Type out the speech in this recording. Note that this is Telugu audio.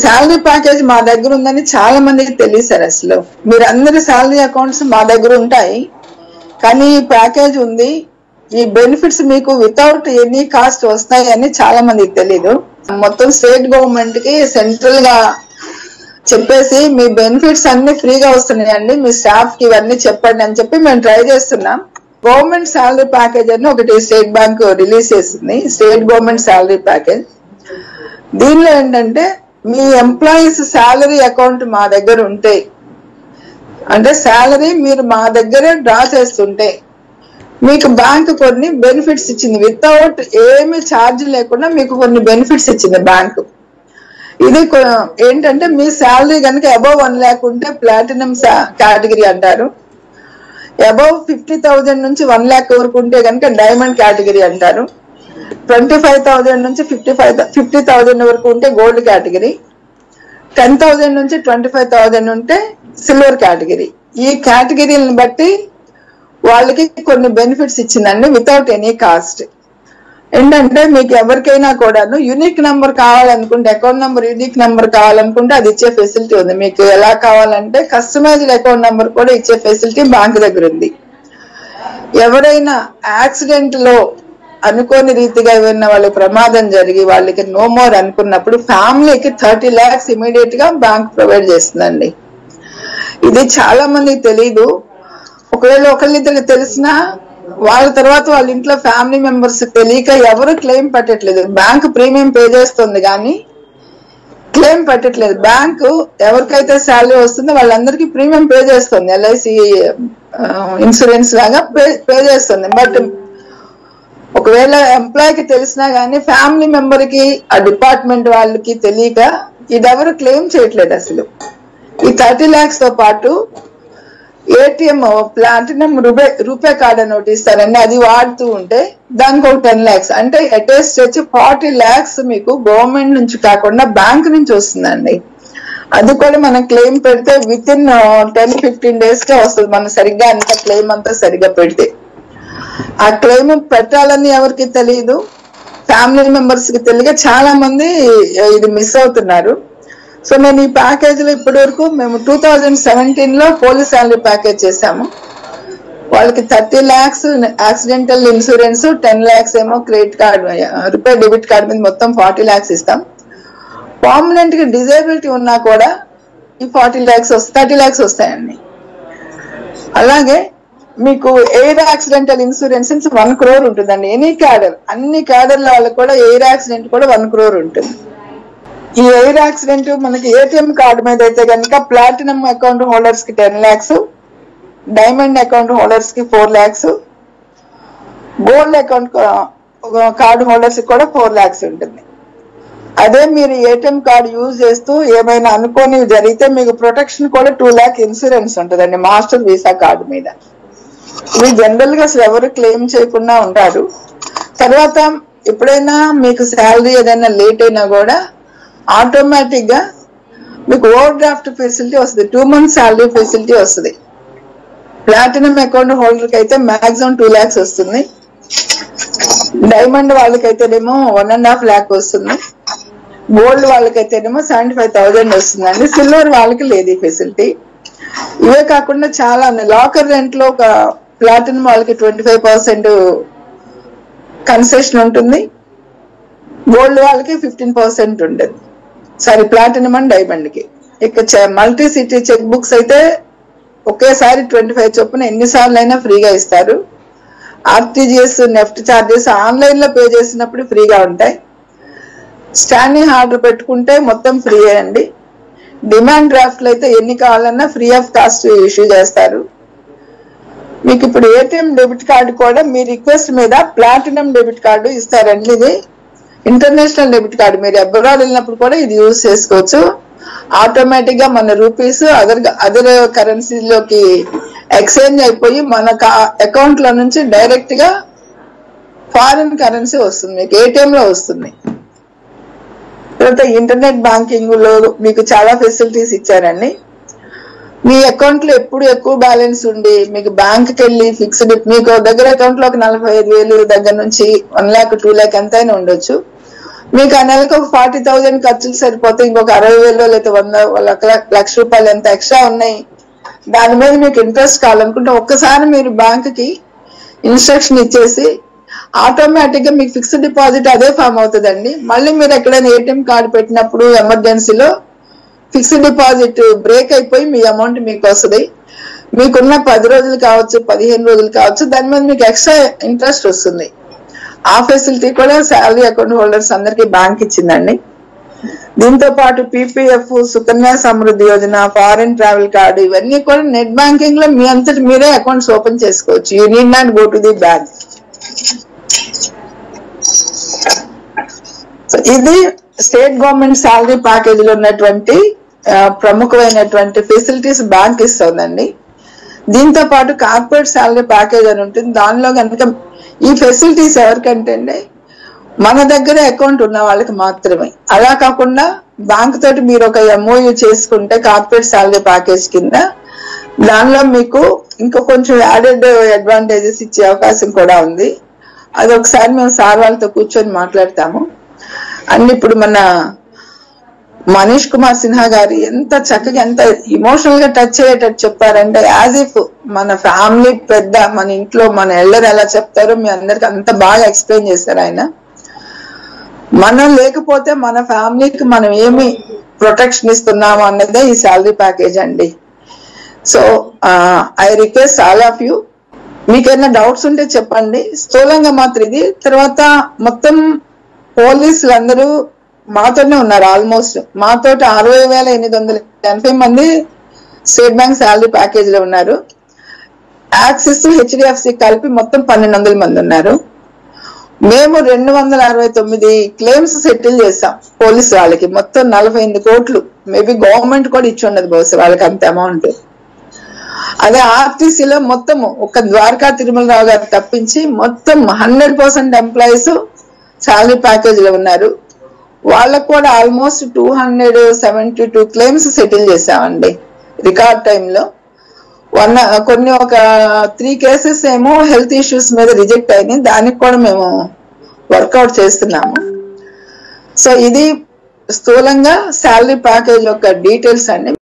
శాలరీ ప్యాకేజ్ మా దగ్గర ఉందని చాలా మందికి తెలియదు సార్. అసలు మీరు అందరి శాలరీ అకౌంట్స్ మా దగ్గర ఉంటాయి, కానీ ఈ ప్యాకేజ్ ఉంది, ఈ బెనిఫిట్స్ మీకు వితౌట్ ఎనీ కాస్ట్ వస్తాయి అని చాలా మందికి తెలీదు. మొత్తం స్టేట్ గవర్నమెంట్ కి సెంట్రల్ గా చెప్పేసి మీ బెనిఫిట్స్ అన్ని ఫ్రీగా వస్తున్నాయండి, మీ స్టాఫ్ కి ఇవన్నీ చెప్పండి అని చెప్పి మేము ట్రై చేస్తున్నాం. గవర్నమెంట్ శాలరీ ప్యాకేజ్ అని ఒకటి స్టేట్ బ్యాంక్ రిలీజ్ చేసింది, స్టేట్ గవర్నమెంట్ శాలరీ ప్యాకేజ్. దీనిలో ఏంటంటే మీ ఎంప్లాయీస్ శాలరీ అకౌంట్ మా దగ్గర ఉంటే, అంటే శాలరీ మీరు మా దగ్గరే డ్రా చేస్తుంటే మీకు బ్యాంక్ కొన్ని బెనిఫిట్స్ ఇచ్చింది, వితౌట్ ఏమి ఛార్జ్ లేకుండా మీకు కొన్ని బెనిఫిట్స్ ఇచ్చింది బ్యాంక్. ఇది ఏంటంటే మీ శాలరీ కనుక అబౌవ్ 1 lakh ఉంటే ప్లాటినం కేటగిరీ అంటారు, అబౌవ్ 50,000 నుంచి 1 lakh వరకు ఉంటే కనుక డైమండ్ కేటగిరీ అంటారు, 25,000 నుంచి 50,000 వరకు ఉంటే గోల్డ్ కేటగిరీ, 10,000 నుంచి 25,000 ఉంటే సిల్వర్ కేటగిరీ. ఈ కేటగిరీలను బట్టి వాళ్ళకి కొన్ని బెనిఫిట్స్ ఇచ్చిందండి వితౌట్ ఎనీ కాస్ట్. ఏంటంటే మీకు ఎవరికైనా కూడాను యూనిక్ నెంబర్ కావాలనుకుంటే, అకౌంట్ నెంబర్ యూనిక్ నెంబర్ కావాలనుకుంటే అది ఇచ్చే ఫెసిలిటీ ఉంది. మీకు ఎలా కావాలంటే కస్టమైజ్డ్ అకౌంట్ నెంబర్ కూడా ఇచ్చే ఫెసిలిటీ బ్యాంక్ దగ్గర ఉంది. ఎవరైనా యాక్సిడెంట్ లో అనుకోని రీతిగా ఏమైనా వాళ్ళకి ప్రమాదం జరిగి వాళ్ళకి నో మోర్ అనుకున్నప్పుడు ఫ్యామిలీకి 30 lakhs ఇమీడియట్ గా బ్యాంక్ ప్రొవైడ్ చేస్తుందండి. ఇది చాలా మందికి తెలీదు. ఒకవేళ ఒకళ్ళిద్దరికి తెలిసినా వాళ్ళ తర్వాత వాళ్ళ ఇంట్లో ఫ్యామిలీ మెంబర్స్ తెలియక ఎవరు క్లెయిమ్ పెట్టట్లేదు. బ్యాంక్ ప్రీమియం పే చేస్తుంది కానీ క్లెయిమ్ పెట్టట్లేదు. బ్యాంకు ఎవరికైతే శాలరీ వస్తుందో వాళ్ళందరికీ ప్రీమియం పే చేస్తుంది, ఎల్ఐసి ఇన్సూరెన్స్ లాగా పే చేస్తుంది. బట్ ఒకవేళ ఎంప్లాయీకి తెలిసినా గానీ ఫ్యామిలీ మెంబర్ కి ఆ డిపార్ట్మెంట్ వాళ్ళకి తెలియక ఇదెవరు క్లెయిమ్ చేయట్లేదు. అసలు ఈ 30 lakhs తో పాటు ఏటీఎం ప్లాటినం రూపే కార్డ్ అని ఒకటి ఇస్తారండి, అది వాడుతూ ఉంటే దానికి ఒక 10 lakhs, అంటే అటెస్ట్ వచ్చి 40 lakhs మీకు గవర్నమెంట్ నుంచి కాకుండా బ్యాంక్ నుంచి వస్తుందండి. అది కూడా మనం క్లెయిమ్ పెడితే విత్ ఇన్ 10-15 days కే వస్తుంది, మనం సరిగ్గా అంత క్లెయిమ్ అంతా సరిగ్గా పెడితే. ఆ క్లెయిమ్ పెట్టాలని ఎవరికి తెలియదు, ఫ్యామిలీ మెంబర్స్ కి తెలియక చాలా మంది ఇది మిస్ అవుతున్నారు. సో నేను ఈ ప్యాకేజ్ లో ఇప్పటి వరకు మేము 2017 లో పోలీస్ శాలరీ ప్యాకేజ్ చేసాము. వాళ్ళకి 30 lakhs యాక్సిడెంటల్ ఇన్సూరెన్స్, 10 lakhs ఏమో credit card RuPay debit card మీద మొత్తం 40 lakhs ఇస్తాం. పర్మనెంట్ గా డిజేబిలిటీ ఉన్నా కూడా ఈ 40 lakhs 30 lakhs వస్తాయండి. అలాగే మీకు ఎయిర్ యాక్సిడెంటల్ ఇన్సూరెన్స్ 1 crore ఉంటుందండి. ఎనీ క్యాడర్, అన్ని క్యాడర్ల వాళ్ళకి కూడా ఎయిర్ యాక్సిడెంట్ కూడా 1 crore ఉంటుంది. ఈ ఎయిర్ యాక్సిడెంట్ మనకి ఏటీఎం కార్డు మీద అయితే కనుక ప్లాటినం అకౌంట్ హోల్డర్స్ కి 10 lakhs, డైమండ్ అకౌంట్ హోల్డర్స్ కి 4 lakhs, gold account card holders కి కూడా 4 lakhs ఉంటుంది. అదే మీరు ఏటీఎం కార్డు యూజ్ చేస్తూ ఏమైనా అనుకోని జరిగితే మీకు ప్రొటెక్షన్ కూడా 2 lakh ఇన్సూరెన్స్ ఉంటుందండి మాస్టర్ వీసా కార్డు మీద. ఇవి జనరల్ గా అసలు ఎవరు క్లెయిమ్ చేయకుండా ఉంటారు. తర్వాత ఎప్పుడైనా మీకు శాలరీ ఏదైనా లేట్ అయినా కూడా ఆటోమేటిక్ గా మీకు ఓవర్ డ్రాఫ్ట్ ఫెసిలిటీ వస్తుంది, 2 months శాలరీ ఫెసిలిటీ వస్తుంది. ప్లాటినం అకౌంట్ హోల్డర్ కి అయితే మాక్సిమం 2 lakhs వస్తుంది, డైమండ్ వాళ్ళకైతేనేమో 1.5 lakh వస్తుంది, గోల్డ్ వాళ్ళకైతేనేమో 75,000 వస్తుందండి. సిల్వర్ వాళ్ళకి లేదు ఈ ఫెసిలిటీ. ఇవే కాకుండా చాలా లాకర్ రెంట్ లో ఒక ప్లాటినం వాళ్ళకి 25% కన్సెషన్ ఉంటుంది, గోల్డ్ వాళ్ళకి 15% ఉంటుంది. సారీ, ప్లాటినం అండ్ డైమండ్ కి. ఇక మల్టీ సిటీ చెక్ బుక్స్ అయితే ఒకేసారి 25 చొప్పున ఎన్నిసార్లు అయినా ఫ్రీగా ఇస్తారు. ఆర్టీజీఎస్, నెఫ్ట్ ఛార్జెస్ ఆన్లైన్ లో పే చేసినప్పుడు ఫ్రీగా ఉంటాయి. స్టాండింగ్ ఆర్డర్ పెట్టుకుంటే మొత్తం ఫ్రీ అండి. డిమాండ్ డ్రాఫ్ట్ లో అయితే ఎన్ని కావాలన్నా ఫ్రీ ఆఫ్ కాస్ట్ ఇష్యూ చేస్తారు. మీకు ఇప్పుడు ఏటీఎం డెబిట్ కార్డు కూడా మీ రిక్వెస్ట్ మీద ప్లాటినం డెబిట్ కార్డు ఇస్తారండి. ఇది ఇంటర్నేషనల్ డెబిట్ కార్డు, మీరు అబ్రాడ్ వెళ్ళినప్పుడు కూడా ఇది యూజ్ చేసుకోవచ్చు. ఆటోమేటిక్ గా మన రూపీస్ అదర్ కరెన్సీలోకి ఎక్స్చేంజ్ అయిపోయి మన అకౌంట్ లో నుంచి డైరెక్ట్ గా ఫారిన్ కరెన్సీ వస్తుంది, మీకు ఏటీఎం లో వస్తుంది. తర్వాత ఇంటర్నెట్ బ్యాంకింగ్ లో మీకు చాలా ఫెసిలిటీస్ ఇచ్చారండి. మీ అకౌంట్ లో ఎప్పుడు ఎక్కువ బ్యాలెన్స్ ఉండి మీకు బ్యాంక్ కి వెళ్ళి ఫిక్స్డ్, మీకు దగ్గర అకౌంట్ లో ఒక 45,000 దగ్గర నుంచి 1 lakh 2 lakh ఎంతైనా ఉండొచ్చు. మీకు ఆ నెలకు ఒక 40,000 ఖర్చులు సరిపోతే ఇంకొక 60,000 లేదా 100 లక్ష రూపాయలు ఎంత ఎక్స్ట్రా ఉన్నాయి, దాని మీద మీకు ఇంట్రెస్ట్ కావాలనుకుంటే ఒక్కసారి మీరు బ్యాంక్ కి ఇన్స్ట్రక్షన్ ఇచ్చేసి ఆటోమేటిక్ గా మీకు ఫిక్స్డ్ డిపాజిట్ అదే ఫామ్ అవుతుందండి. మళ్ళీ మీరు ఎక్కడైనా ఏటీఎం కార్డు పెట్టినప్పుడు ఎమర్జెన్సీలో ఫిక్స్డ్ డిపాజిట్ బ్రేక్ అయిపోయి మీ అమౌంట్ మీకు వస్తుంది. మీకున్న 10 రోజులు కావచ్చు, 15 రోజులు కావచ్చు, దాని మీద మీకు ఎక్స్ట్రా ఇంట్రెస్ట్ వస్తుంది. ఆ ఫెసిలిటీ కూడా శాలరీ అకౌంట్ హోల్డర్స్ అందరికి బ్యాంక్ ఇచ్చిందండి. దీంతో పాటు PPF, Sukanya Samriddhi Yojana, foreign travel card, ఇవన్నీ కూడా నెట్ బ్యాంకింగ్ లో మీ అంతటి మీరే అకౌంట్స్ ఓపెన్ చేసుకోవచ్చు. You need not go to the bank. ఇది స్టేట్ గవర్నమెంట్ శాలరీ ప్యాకేజ్ లో ఉన్నటువంటి ప్రముఖమైనటువంటి ఫెసిలిటీస్ బ్యాంక్ ఇస్తుందండి. దీంతో పాటు కార్పొరేట్ శాలరీ ప్యాకేజ్ అని ఉంటుంది. దానిలో కనుక ఈ ఫెసిలిటీస్ ఎవరికంటే అండి మన దగ్గర అకౌంట్ ఉన్న వాళ్ళకి మాత్రమే. అలా కాకుండా బ్యాంక్ తోటి మీరు ఒక ఎంఓయూ చేసుకుంటే కార్పొరేట్ శాలరీ ప్యాకేజ్ కింద దానిలో మీకు ఇంకా కొంచెం యాడెడ్ అడ్వాంటేజెస్ ఇచ్చే అవకాశం కూడా ఉంది. అది ఒకసారి మేము సార్ వాళ్ళతో కూర్చొని మాట్లాడతాము. అండ్ ఇప్పుడు మన మనీష్ కుమార్ సిన్హా గారు ఎంత చక్కగా, ఎంత ఇమోషనల్ గా టచ్ అయ్యేటట్టు చెప్పారంటే, యాజ్ ఇఫ్ మన ఫ్యామిలీ పెద్ద, మన ఇంట్లో మన ఎల్డర్ ఎలా చెప్తారో మీ అందరికి అంత బాగా ఎక్స్ప్లెయిన్ చేశారు ఆయన. మనం లేకపోతే మన ఫ్యామిలీకి మనం ఏమి ప్రొటెక్షన్ ఇస్తున్నాము అన్నదే ఈ శాలరీ ప్యాకేజ్ అండి. So I request all of you, మీకేమైనా డౌట్స్ ఉంటే చెప్పండి. స్థూలంగా మాత్రం ఇది. తర్వాత మొత్తం పోలీసులు అందరూ మాతోనే ఉన్నారు. ఆల్మోస్ట్ మాతో 60,880 మంది స్టేట్ బ్యాంక్ శాలరీ ప్యాకేజ్ లో ఉన్నారు. యాక్సిస్, హెచ్డిఎఫ్సి కలిపి మొత్తం 1,200 మంది ఉన్నారు. మేము 269 క్లెయిమ్స్ సెటిల్ చేసాం పోలీసు వాళ్ళకి. మొత్తం 48 కోట్లు. మేబీ గవర్నమెంట్ కూడా ఇచ్చి ఉండదు బహుశా వాళ్ళకి అంత అమౌంట్. అదే ఆర్టీసీలో మొత్తం ఒక ద్వారకా తిరుమలరావు గారు తప్పించి మొత్తం 100% ఎంప్లాయీస్ శాలరీ ప్యాకేజ్ లో ఉన్నారు. వాళ్ళకు కూడా ఆల్మోస్ట్ 272 క్లెయిమ్స్ సెటిల్ చేసామండి రికార్డ్ టైంలో. కొన్ని ఒక 3 కేసెస్ ఏమో హెల్త్ ఇష్యూస్ మీద రిజెక్ట్ అయినాయి. దానికి కూడా మేము వర్కౌట్ చేస్తున్నాము. సో ఇది స్థూలంగా శాలరీ ప్యాకేజ్ యొక్క డీటెయిల్స్ అండి.